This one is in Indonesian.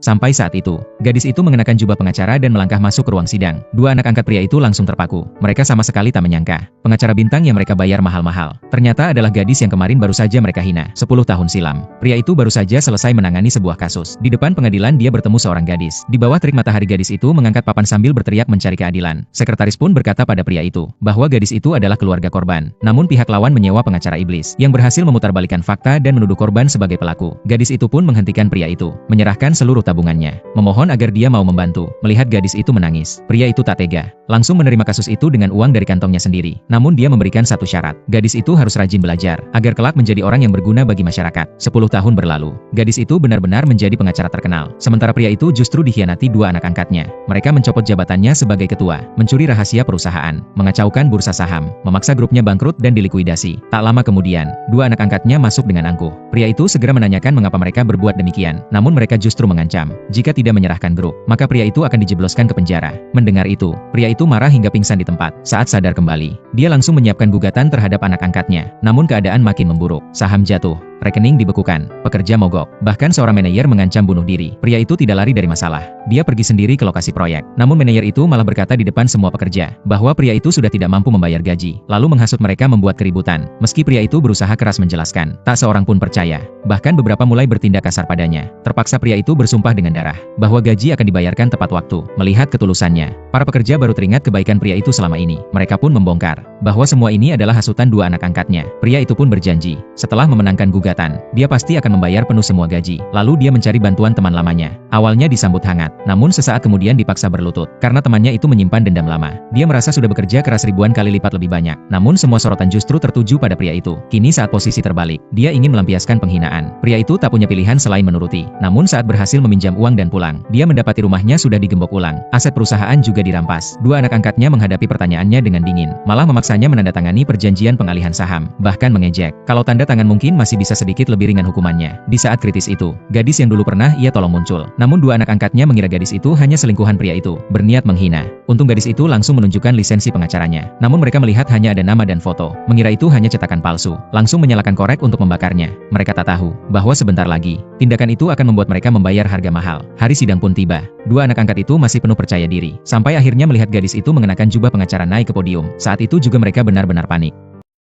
Sampai saat itu, gadis itu mengenakan jubah pengacara dan melangkah masuk ke ruang sidang. Dua anak angkat pria itu langsung terpaku. Mereka sama sekali tak menyangka, pengacara bintang yang mereka bayar mahal-mahal, ternyata adalah gadis yang kemarin baru saja mereka hina 10 tahun silam. Pria itu baru saja selesai menangani sebuah kasus. Di depan pengadilan dia bertemu seorang gadis. Di bawah terik matahari gadis itu mengangkat papan sambil berteriak mencari keadilan. Sekretaris pun berkata pada pria itu, bahwa gadis itu adalah keluarga korban. Namun pihak lawan menyewa pengacara iblis, yang berhasil memutarbalikkan fakta dan menuduh korban sebagai pelaku. Gadis itu pun menghentikan pria itu, menyerahkan seluruh tabungannya, memohon agar dia mau membantu. Melihat gadis itu menangis, pria itu tak tega, langsung menerima kasus itu dengan uang dari kantongnya sendiri. Namun dia memberikan satu syarat, gadis itu harus rajin belajar, agar kelak menjadi orang yang berguna bagi masyarakat. 10 tahun berlalu, gadis itu benar-benar menjadi pengacara terkenal. Sementara pria itu justru dikhianati dua anak angkatnya. Mereka mencopot jabatannya sebagai ketua, mencuri rahasia perusahaan, mengacaukan bursa saham, memaksa grupnya bangkrut dan dilikuidasi. Tak lama kemudian, dua anak angkatnya masuk dengan angkuh. Pria itu segera menanyakan mengapa mereka berbuat demikian, namun mereka justru mengancam, jika tidak menyerahkan grup, maka pria itu akan dijebloskan ke penjara. Mendengar itu, pria itu marah hingga pingsan di tempat. Saat sadar kembali, dia langsung menyiapkan gugatan terhadap anak angkatnya. Namun keadaan makin memburuk. Saham jatuh, rekening dibekukan, pekerja mogok, bahkan seorang manajer mengancam bunuh diri. Pria itu tidak lari dari masalah. Dia pergi sendiri ke lokasi proyek. Namun manajer itu malah berkata di depan semua pekerja, bahwa pria itu sudah tidak mampu membayar gaji, lalu menghasut mereka membuat keributan. Meski pria itu berusaha keras menjelaskan, tak seorang pun percaya. Bahkan beberapa mulai bertindak kasar padanya. Terpaksa pria itu bersumpah dengan darah, bahwa gaji akan dibayarkan tepat waktu. Melihat ketulusannya, para pekerja baru teringat kebaikan pria itu selama ini. Mereka pun membongkar, bahwa semua ini adalah hasutan dua anak angkatnya. Pria itu pun berjanji, setelah memenangkan gugatan, dia pasti akan membayar penuh semua gaji. Lalu dia mencari bantuan teman lamanya. Awalnya disambut hangat, namun sesaat kemudian dipaksa berlutut, karena temannya itu menyimpan dendam lama. Dia merasa sudah bekerja keras ribuan kali lipat lebih banyak, namun semua sorotan justru tertuju pada pria itu. Kini saat posisi terbalik, dia ingin melampiaskan penghinaan. Pria itu tak punya pilihan selain menuruti. Namun saat berhasil meminjam uang dan pulang, dia mendapati rumahnya sudah digembok ulang. Aset perusahaan juga dirampas. Dua anak angkatnya menghadapi pertanyaannya dengan dingin, malah memaksanya menandatangani perjanjian pengalihan saham, bahkan mengejek, kalau tanda tangan mungkin masih bisa sedikit lebih ringan hukumannya. Di saat kritis itu, gadis yang dulu pernah ia tolong muncul. Namun dua anak angkatnya mengira gadis itu hanya selingkuhan pria itu, berniat menghina. Untung gadis itu langsung menunjukkan lisensi pengacaranya. Namun mereka melihat hanya ada nama dan foto, mengira itu hanya cetakan palsu, langsung menyalakan korek untuk membakarnya. Mereka tak tahu, bahwa sebentar lagi, tindakan itu akan membuat mereka membayar harga mahal. Hari sidang pun tiba. Dua anak angkat itu masih penuh percaya diri, sampai akhirnya melihat gadis itu mengenakan jubah pengacara naik ke podium. Saat itu juga mereka benar-benar panik.